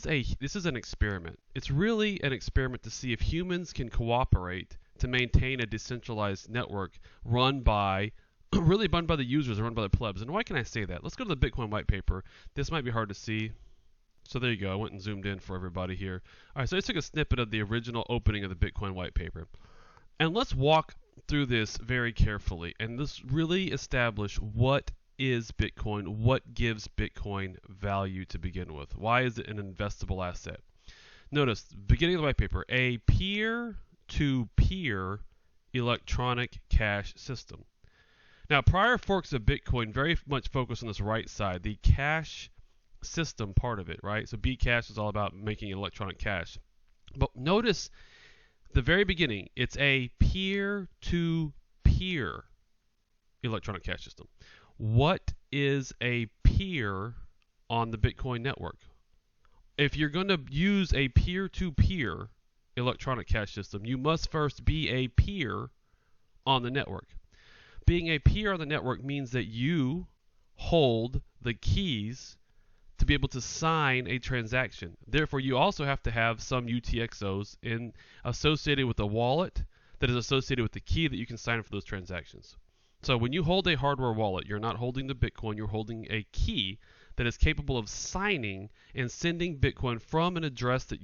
This is an experiment. It's really an experiment to see if humans can cooperate to maintain a decentralized network run by really run by the users and run by the plebs. And why can I say that? Let's go to the Bitcoin white paper. This might be hard to see. So there you go. I went and zoomed in for everybody here. All right, so I took a snippet of the original opening of the Bitcoin white paper. And let's walk through this very carefully and let's really establish what is Bitcoin, what gives Bitcoin value to begin with. Why is it an investable asset? Notice, beginning of the white paper, a peer-to-peer electronic cash system. Now, prior forks of Bitcoin very much focus on this right side, the cash system part of it, right? So Bcash is all about making electronic cash. But notice the very beginning, it's a peer-to-peer electronic cash system. What is a peer on the Bitcoin network? If you're going to use a peer-to-peer electronic cash system, you must first be a peer on the network. Being a peer on the network means that you hold the keys to be able to sign a transaction. Therefore, you also have to have some UTXOs associated with a wallet that is associated with the key that you can sign for those transactions. So when you hold a hardware wallet, you're not holding the Bitcoin, you're holding a key that is capable of signing and sending Bitcoin from an address that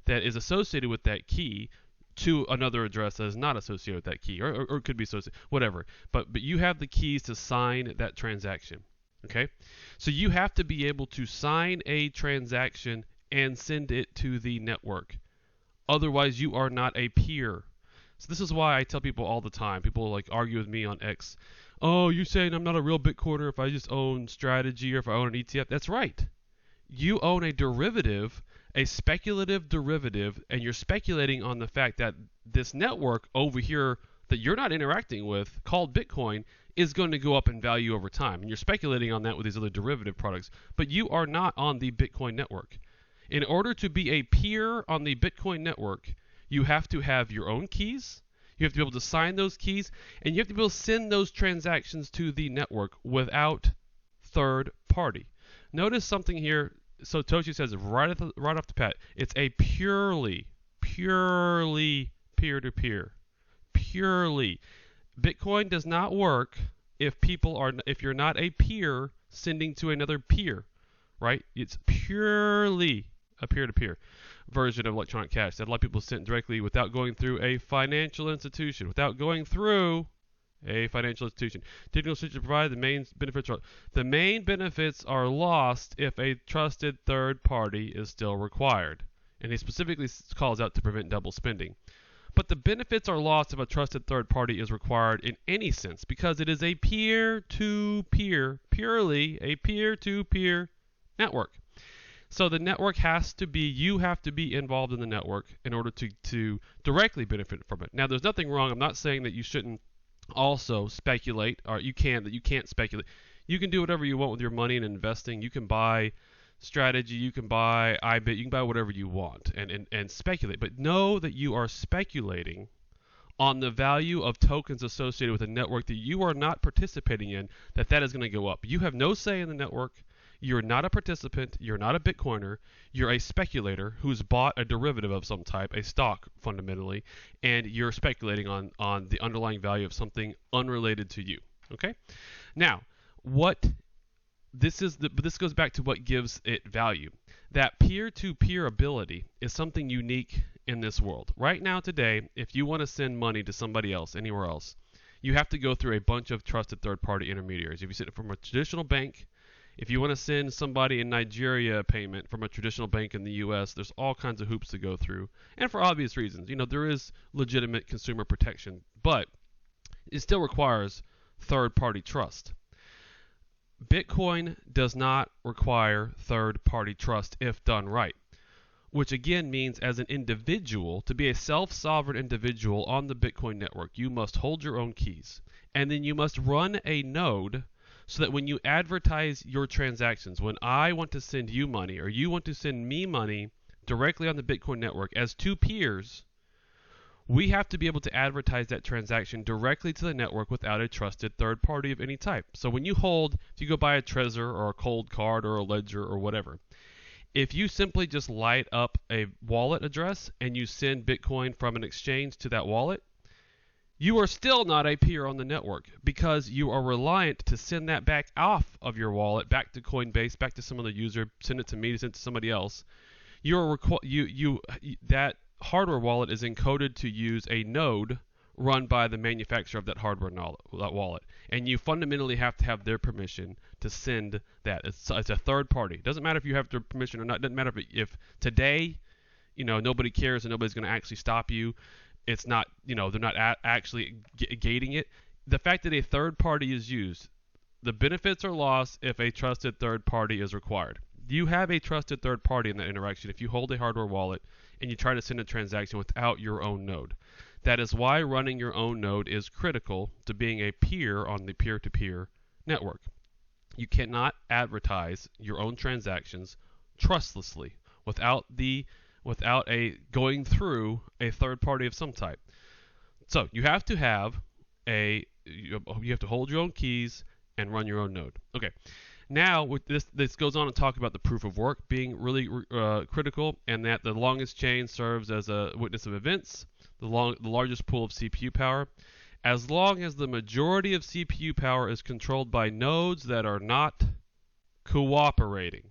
is associated with that key to another address that is not associated with that key, or could be associated, whatever. But you have the keys to sign that transaction. Okay? So you have to be able to sign a transaction and send it to the network. Otherwise, you are not a peer. So this is why I tell people all the time, people like argue with me on X, oh, you're saying I'm not a real Bitcoiner if I just own Strategy or if I own an ETF. That's right. You own a derivative, a speculative derivative, and you're speculating on the fact that this network over here that you're not interacting with, called Bitcoin, is going to go up in value over time. And you're speculating on that with these other derivative products. But you are not on the Bitcoin network. In order to be a peer on the Bitcoin network, you have to have your own keys, you have to be able to sign those keys, and you have to be able to send those transactions to the network without third party. Notice something here. So Toshi says right off the bat, it's a purely peer-to-peer. Purely. Bitcoin does not work if you're not a peer sending to another peer, right? It's purely a peer-to-peer version of electronic cash that a lot of people send directly without going through a financial institution. Technical institution provide the main benefits. The main benefits are lost if a trusted third party is still required. And he specifically calls out to prevent double spending. But the benefits are lost if a trusted third party is required in any sense because it is a peer-to-peer, purely a peer-to-peer network. So the network you have to be involved in the network in order to directly benefit from it. Now, there's nothing wrong. I'm not saying that you shouldn't also speculate, or you can't speculate. You can do whatever you want with your money and investing. You can buy Strategy, you can buy iBit, you can buy whatever you want and speculate. But know that you are speculating on the value of tokens associated with a network that you are not participating in, that is going to go up. You have no say in the network. You're not a participant. You're not a Bitcoiner. You're a speculator who's bought a derivative of some type, a stock fundamentally, and you're speculating on the underlying value of something unrelated to you. Okay? Now, this goes back to what gives it value. That peer-to-peer ability is something unique in this world. Right now, today, if you want to send money to somebody else, anywhere else, you have to go through a bunch of trusted third-party intermediaries. If you send it from a traditional bank, if you want to send somebody in Nigeria a payment from a traditional bank in the U.S., there's all kinds of hoops to go through. And for obvious reasons. There is legitimate consumer protection, but it still requires third-party trust. Bitcoin does not require third-party trust if done right, which again means as an individual, to be a self-sovereign individual on the Bitcoin network, you must hold your own keys. And then you must run a node so that when you advertise your transactions, when I want to send you money or you want to send me money directly on the Bitcoin network as two peers, we have to be able to advertise that transaction directly to the network without a trusted third party of any type. So when if you go buy a Trezor or a Cold Card or a Ledger or whatever, If you simply just light up a wallet address and you send Bitcoin from an exchange to that wallet, you are still not a peer on the network because you are reliant to send that back off of your wallet, back to Coinbase, back to some other user, send it to me, send it to somebody else. That hardware wallet is encoded to use a node run by the manufacturer of that hardware that wallet, and you fundamentally have to have their permission to send that. It's a third party. It doesn't matter if you have their permission or not. It doesn't matter if today, nobody cares and nobody's going to actually stop you. It's not, they're not actually gating it. The fact that a third party is used, the benefits are lost if a trusted third party is required. You have a trusted third party in that interaction if you hold a hardware wallet and you try to send a transaction without your own node. That is why running your own node is critical to being a peer on the peer-to-peer network. You cannot advertise your own transactions trustlessly without going through a third party of some type. So you have to hold your own keys and run your own node. Okay. Now, with this goes on to talk about the proof of work being really critical, and that the longest chain serves as a witness of events, the largest pool of CPU power. As long as the majority of CPU power is controlled by nodes that are not cooperating,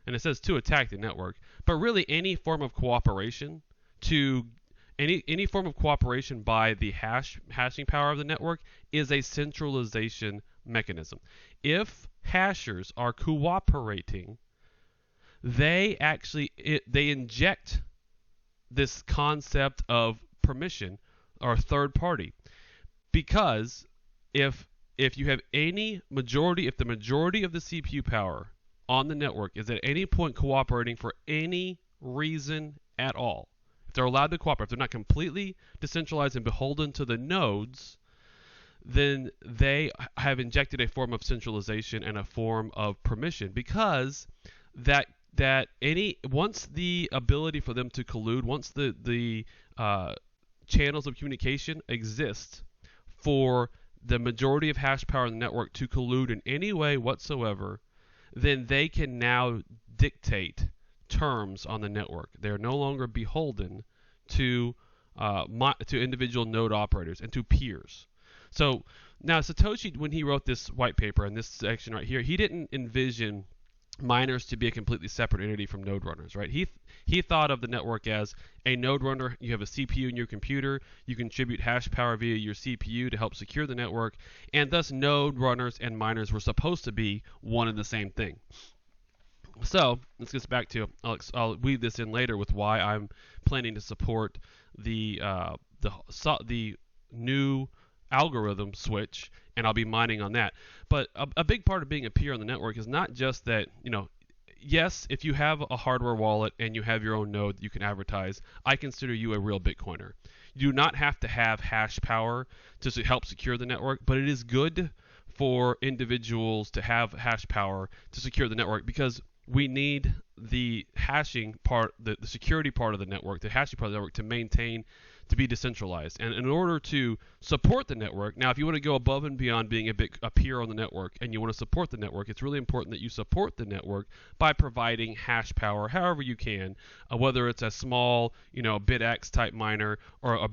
and it says to attack the network, but really any form of cooperation any form of cooperation by the hashing power of the network is a centralization mechanism. If hashers are cooperating, they inject this concept of permission or third party, because if the majority of the CPU power on the network is at any point cooperating for any reason at all, if they're allowed to cooperate, if they're not completely decentralized and beholden to the nodes, then they have injected a form of centralization and a form of permission, because once the ability for them to collude, once the channels of communication exist for the majority of hash power in the network to collude in any way whatsoever, then they can now dictate terms on the network. They are no longer beholden to individual node operators and to peers. So now Satoshi, when he wrote this white paper in this section right here, he didn't envision miners to be a completely separate entity from node runners, right? He thought of the network as a node runner. You have a CPU in your computer. You contribute hash power via your CPU to help secure the network, and thus node runners and miners were supposed to be one and the same thing. So let's get back to, I'll weave this in later with why I'm planning to support the new algorithm switch, and I'll be mining on that. But a big part of being a peer on the network is not just that, yes, if you have a hardware wallet and you have your own node you can advertise, I consider you a real Bitcoiner. You do not have to have hash power to help secure the network, but it is good for individuals to have hash power to secure the network, because we need the hashing part, the security part of the network, the hashing part of the network to be decentralized. And in order to support the network, now if you want to go above and beyond being a peer on the network and you want to support the network, it's really important that you support the network by providing hash power however you can, whether it's a small, BitX type miner or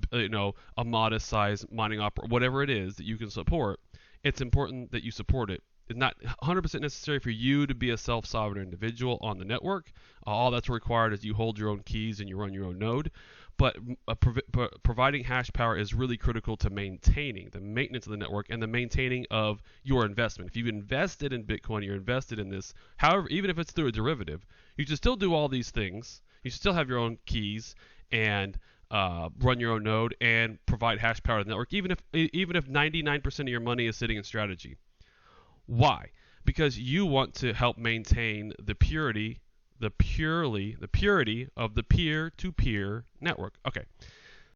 a modest size mining operator, whatever it is that you can support. It's important that you support it. It's not 100% necessary for you to be a self-sovereign individual on the network. All that's required is you hold your own keys and you run your own node. But providing hash power is really critical to maintaining the maintenance of the network and the maintaining of your investment. If you've invested in Bitcoin, you're invested in this, however, even if it's through a derivative, you should still do all these things. You should still have your own keys and run your own node and provide hash power to the network, even if 99% of your money is sitting in strategy. Why? Because you want to help maintain the purity of the peer-to-peer network. Okay.